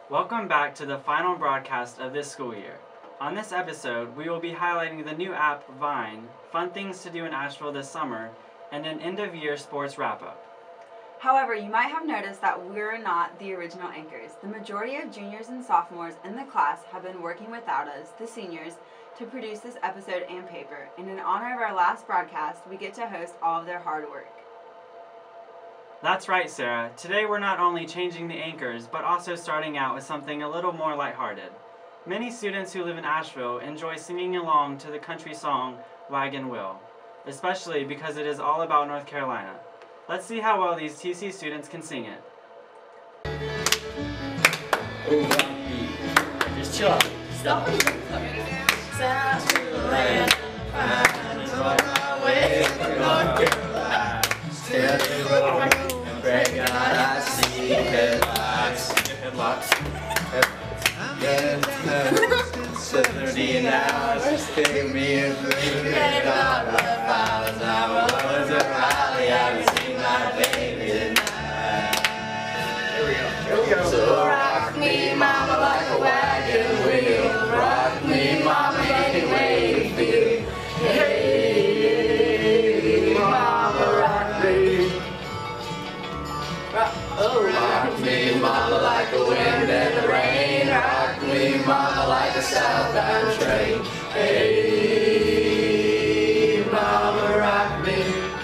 Welcome back to the final broadcast of this school year. On this episode, we will be highlighting the new app, Vine, fun things to do in Asheville this summer, and an end-of-year sports wrap-up. However, you might have noticed that we're not the original anchors. The majority of juniors and sophomores in the class have been working without us, the seniors, to produce this episode and paper, and in honor of our last broadcast, we get to host all of their hard work. That's right, Sarah. Today we're not only changing the anchors, but also starting out with something a little more lighthearted. Many students who live in Asheville enjoy singing along to the country song Wagon Wheel, especially because it is all about North Carolina. Let's see how well these TC students can sing it. Just chill out. Stop. Headlocks. 30 hours, take me a food, and all the miles I was a rally, I haven't seen my baby tonight. Here we go. So rock me, mama, like a wagon wheel. Rock me, mama, any way you feel. Hey, mama, rock me. Rock me, mama, like the wind and the rain. Rock me, mama, like a southbound train. Hey, mama, rock me.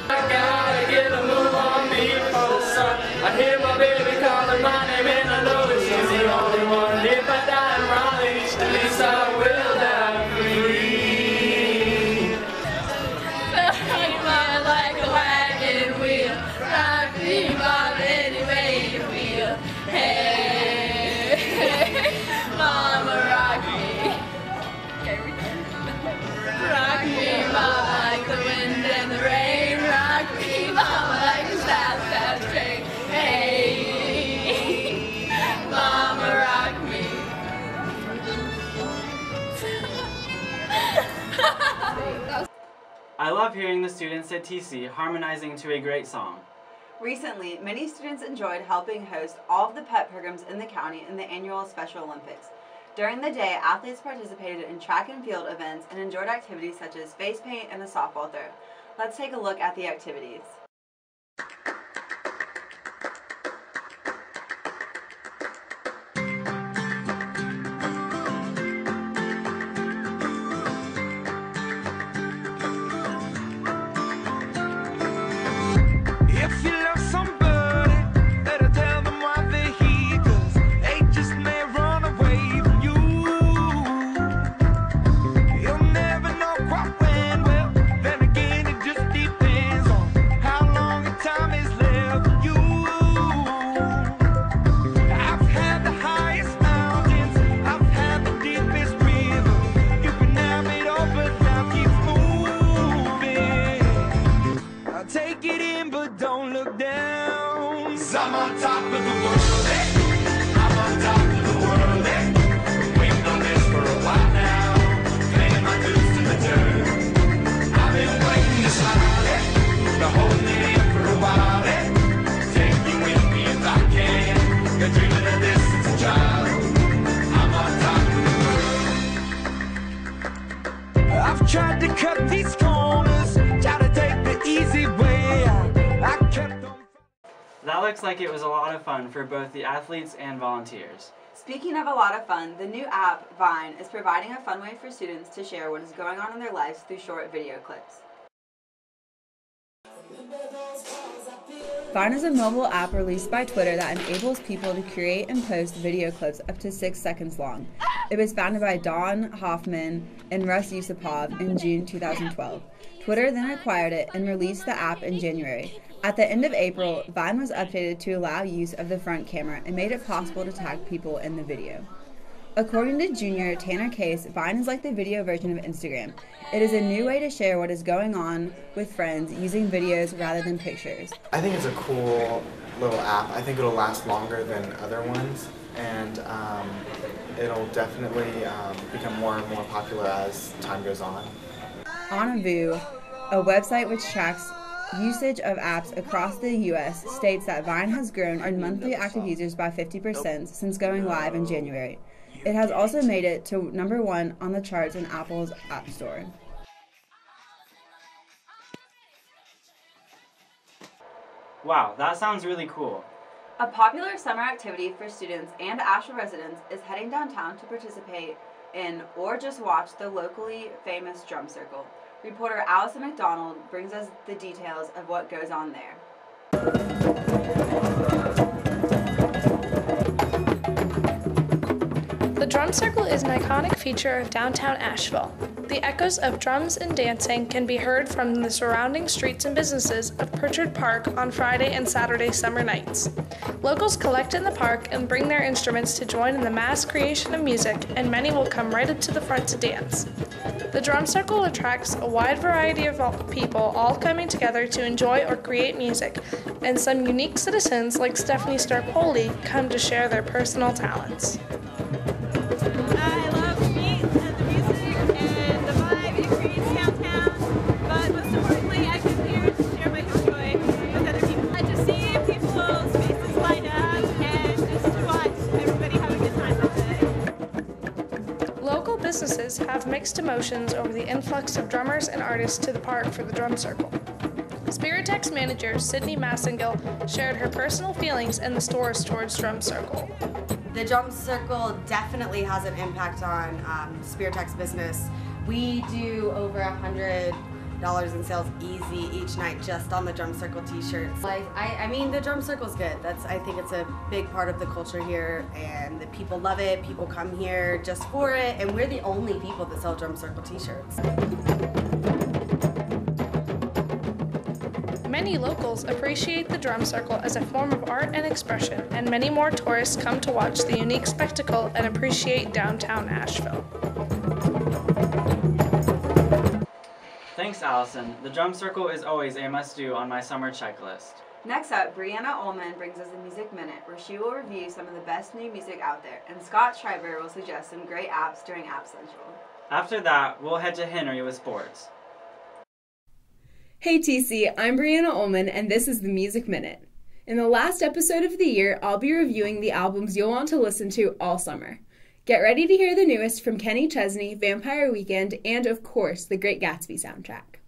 I gotta get a move on me before the sun. I hear my baby calling my name and I know that she's the only one. If I die in Raleigh, at least I will die free. Rock me, mama, like a wagon wheel. Rock me, mama, any way you feel. Hey, mama, rock me. Rock me, mama, like the wind and the rain. Rock me, mama, like a southbound train. Hey, mama, rock me. I love hearing the students at TC harmonizing to a great song. Recently, many students enjoyed helping host all of the pep programs in the county in the annual Special Olympics. During the day, athletes participated in track and field events and enjoyed activities such as face paint and a softball throw. Let's take a look at the activities. I'm on top of the world, eh? I'm on top of the world, eh? Waiting on this for a while now, paying my dues to the dirt. I've been waiting to slide, eh? Been holding it in for a while, eh? Take you with me if I can. Been dreaming of this since a child. I'm on top of the world. I've tried to cut these corners, try to take the easy way out. I kept on. That looks like it was a lot of fun for both the athletes and volunteers. Speaking of a lot of fun, the new app, Vine, is providing a fun way for students to share what is going on in their lives through short video clips. Vine is a mobile app released by Twitter that enables people to create and post video clips up to 6 seconds long. It was founded by Don Hoffman and Russ Yusupov in June 2012. Twitter then acquired it and released the app in January. At the end of April, Vine was updated to allow use of the front camera and made it possible to tag people in the video. According to Junior Tanner Case, Vine is like the video version of Instagram. It is a new way to share what is going on with friends using videos rather than pictures. I think it's a cool little app. I think it'll last longer than other ones. and it'll definitely become more and more popular as time goes on. Onavoo, a website which tracks usage of apps across the U.S., states that Vine has grown in monthly active users by 50% since going live in January. It has also made it to #1 on the charts in Apple's App Store. Wow, that sounds really cool. A popular summer activity for students and Asheville residents is heading downtown to participate in or just watch the locally famous drum circle. Reporter Allison McDonald brings us the details of what goes on there. The drum circle is an iconic feature of downtown Asheville. The echoes of drums and dancing can be heard from the surrounding streets and businesses of Pritchard Park on Friday and Saturday summer nights. Locals collect in the park and bring their instruments to join in the mass creation of music, and many will come right up to the front to dance. The drum circle attracts a wide variety of people, all coming together to enjoy or create music, and some unique citizens like Stephanie Starpoli come to share their personal talents. I love the beat and the music and the vibe it creates downtown, but most importantly, I come here to share my joy with other people. And to see people's faces light up and just to watch everybody have a good time with it. Local businesses have mixed emotions over the influx of drummers and artists to the park for the drum circle. Spiritex manager Sydney Massengill shared her personal feelings and the stories towards Drum Circle. The Drum Circle definitely has an impact on Spiritex business. We do over $100 in sales easy each night just on the Drum Circle t-shirts. I mean, the Drum Circle's good. I think it's a big part of the culture here, and the people love it. People come here just for it, and we're the only people that sell Drum Circle t-shirts. Many locals appreciate the drum circle as a form of art and expression, and many more tourists come to watch the unique spectacle and appreciate downtown Asheville. Thanks, Allison. The drum circle is always a must-do on my summer checklist. Next up, Brianna Ullman brings us a Music Minute, where she will review some of the best new music out there, and Scott Schreiber will suggest some great apps during App Central. After that, we'll head to Henry with sports. Hey TC, I'm Brianna Ullman, and this is the Music Minute. In the last episode of the year, I'll be reviewing the albums you'll want to listen to all summer. Get ready to hear the newest from Kenny Chesney, Vampire Weekend, and of course, the Great Gatsby soundtrack.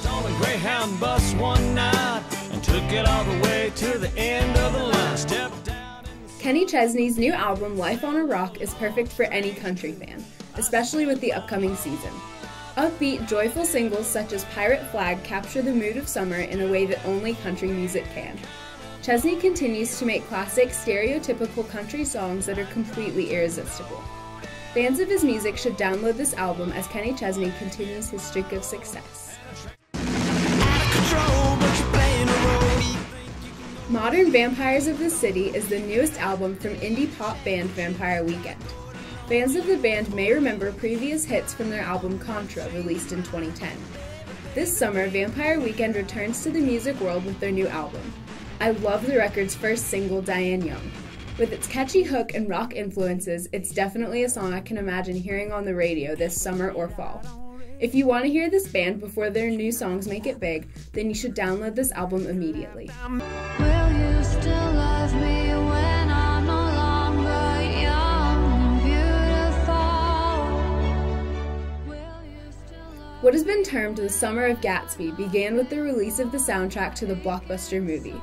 On a Greyhound bus one night and took it all the way to the end of the line. Stepped down in the Kenny Chesney's new album, Life on a Rock, is perfect for any country fan, especially with the upcoming season. Upbeat, joyful singles such as Pirate Flag capture the mood of summer in a way that only country music can. Chesney continues to make classic, stereotypical country songs that are completely irresistible. Fans of his music should download this album as Kenny Chesney continues his streak of success. control, but you're playing a role. Modern Vampires of the City is the newest album from indie pop band Vampire Weekend. Fans of the band may remember previous hits from their album Contra, released in 2010. This summer, Vampire Weekend returns to the music world with their new album. I love the record's first single, Diane Young. With its catchy hook and rock influences, it's definitely a song I can imagine hearing on the radio this summer or fall. If you want to hear this band before their new songs make it big, then you should download this album immediately. Will you still love me when I'm no longer young and beautiful? Will you still love What has been termed the Summer of Gatsby began with the release of the soundtrack to the blockbuster movie.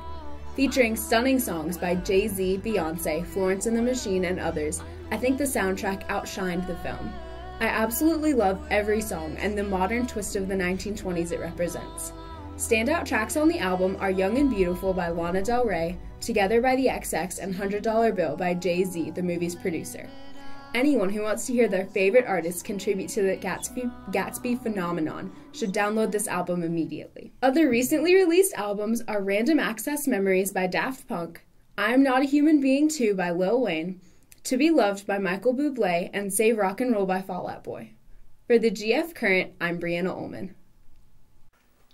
Featuring stunning songs by Jay-Z, Beyonce, Florence and the Machine, and others, I think the soundtrack outshined the film. I absolutely love every song and the modern twist of the 1920s it represents. Standout tracks on the album are Young and Beautiful by Lana Del Rey, Together by the XX, and $100 Bill by Jay-Z, the movie's producer. Anyone who wants to hear their favorite artists contribute to the Gatsby phenomenon should download this album immediately. Other recently released albums are Random Access Memories by Daft Punk, I Am Not a Human Being 2 by Lil Wayne, To Be Loved by Michael Bublé, and Save Rock and Roll by Fall Out Boy. For the GF Current, I'm Brianna Ullman.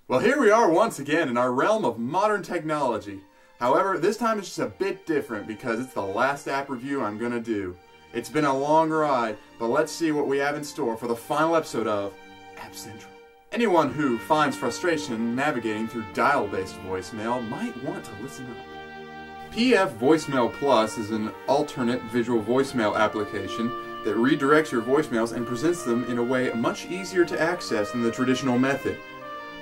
Well, here we are once again in our realm of modern technology. However, this time it's just a bit different because it's the last app review I'm gonna do. It's been a long ride, but let's see what we have in store for the final episode of App Central. Anyone who finds frustration navigating through dial-based voicemail might want to listen up. PF Voicemail Plus is an alternate visual voicemail application that redirects your voicemails and presents them in a way much easier to access than the traditional method.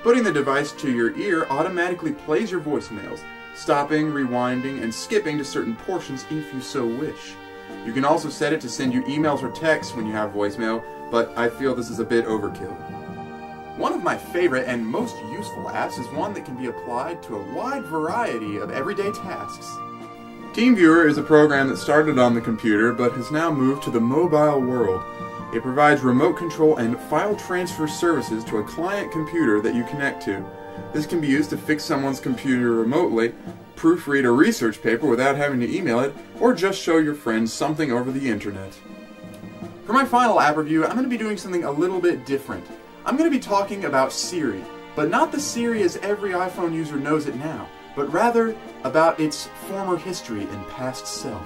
Putting the device to your ear automatically plays your voicemails, stopping, rewinding, and skipping to certain portions if you so wish. You can also set it to send you emails or texts when you have voicemail, but I feel this is a bit overkill. One of my favorite and most useful apps is one that can be applied to a wide variety of everyday tasks. TeamViewer is a program that started on the computer but has now moved to the mobile world. It provides remote control and file transfer services to a client computer that you connect to. This can be used to fix someone's computer remotely, proofread a research paper without having to email it, or just show your friends something over the internet. For my final app review, I'm going to be doing something a little bit different. I'm going to be talking about Siri, but not the Siri as every iPhone user knows it now, but rather about its former history and past self.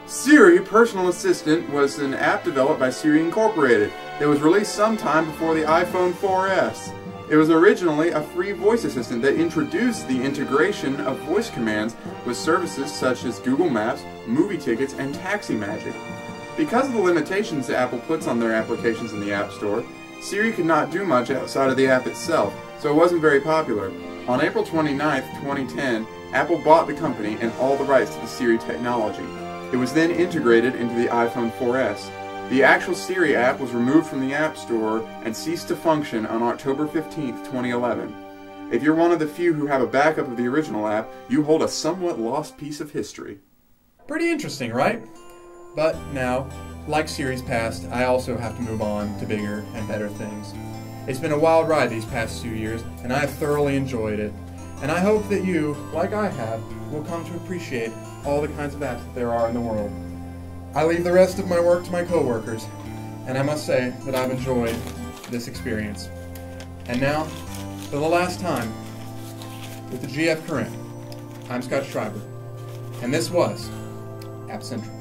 Siri Personal Assistant was an app developed by Siri Incorporated that was released sometime before the iPhone 4S. It was originally a free voice assistant that introduced the integration of voice commands with services such as Google Maps, movie tickets, and Taxi Magic. Because of the limitations that Apple puts on their applications in the App Store, Siri could not do much outside of the app itself, so it wasn't very popular. On April 29, 2010, Apple bought the company and all the rights to the Siri technology. It was then integrated into the iPhone 4S. The actual Siri app was removed from the App Store and ceased to function on October 15, 2011. If you're one of the few who have a backup of the original app, you hold a somewhat lost piece of history. Pretty interesting, right? But now, like Siri's past, I also have to move on to bigger and better things. It's been a wild ride these past 2 years, and I have thoroughly enjoyed it. And I hope that you, like I have, will come to appreciate all the kinds of apps that there are in the world. I leave the rest of my work to my coworkers, and I must say that I've enjoyed this experience. And now, for the last time, with the GF Current, I'm Scott Schreiber, and this was App Central.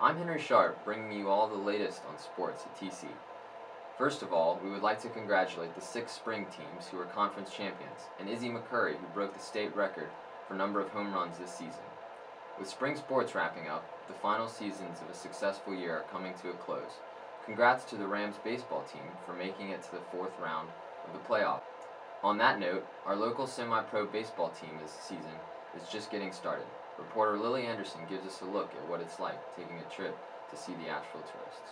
I'm Henry Sharp, bringing you all the latest on sports at TC. First of all, we would like to congratulate the 6 spring teams who were conference champions, and Izzy McCurry, who broke the state record for number of home runs this season. With spring sports wrapping up, the final seasons of a successful year are coming to a close. Congrats to the Rams baseball team for making it to the 4th round of the playoff. On that note, our local semi-pro baseball team this season is just getting started. Reporter Lily Anderson gives us a look at what it's like taking a trip to see the Asheville tourists.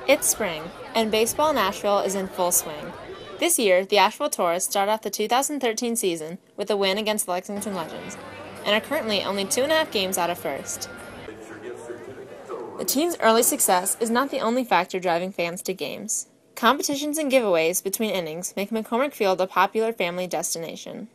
It's spring, and baseball in Asheville is in full swing. This year, the Asheville Tourists start off the 2013 season with a win against the Lexington Legends, and are currently only 2.5 games out of first. The team's early success is not the only factor driving fans to games. Competitions and giveaways between innings make McCormick Field a popular family destination.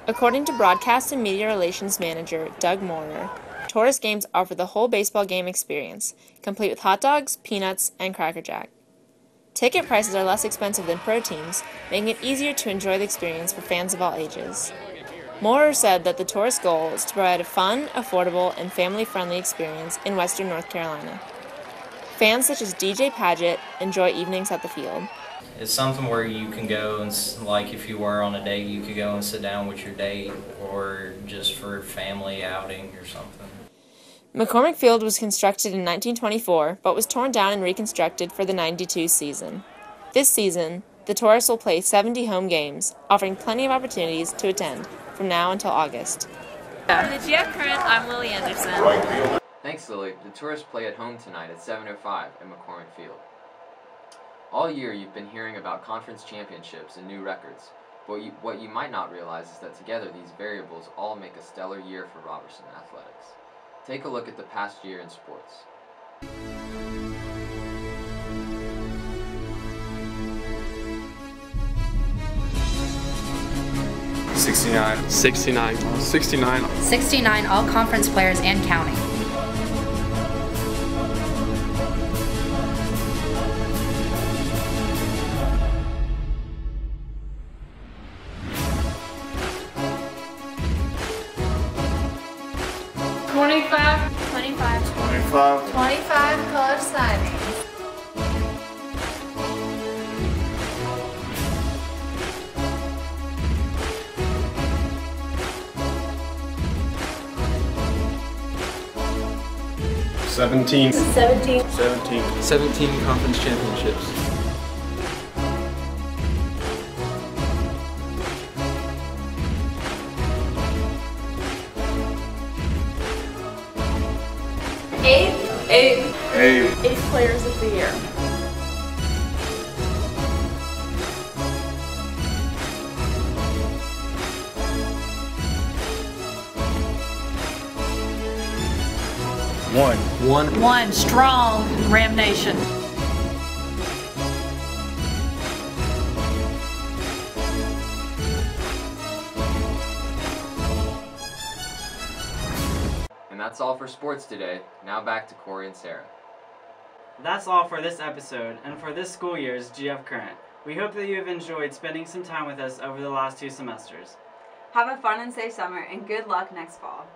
According to Broadcast and Media Relations Manager Doug Moyer, Taurus games offer the whole baseball game experience, complete with hot dogs, peanuts, and Cracker Jack. Ticket prices are less expensive than pro teams, making it easier to enjoy the experience for fans of all ages. Moorer said that the Taurus goal is to provide a fun, affordable, and family-friendly experience in Western North Carolina. Fans such as DJ Paget enjoy evenings at the field. It's something where you can go and, like if you were on a date, you could go and sit down with your date, or just for a family outing or something. McCormick Field was constructed in 1924, but was torn down and reconstructed for the '92 season. This season, the Taurus will play 70 home games, offering plenty of opportunities to attend from now until August. For the GF Current, I'm Lily Anderson. Thanks, Lily. The Taurus play at home tonight at 7:05 at McCormick Field. All year you've been hearing about conference championships and new records, but what you might not realize is that together these variables all make a stellar year for Robertson Athletics. Take a look at the past year in sports. $69. $69. 69 all-conference players and counting. $25 college signings. $17 conference championships. Eight players of the year. One strong Ram Nation. And that's all for sports today. Now back to Corey and Sarah. That's all for this episode and for this school year's GF Current. We hope that you have enjoyed spending some time with us over the last 2 semesters. Have a fun and safe summer, and good luck next fall.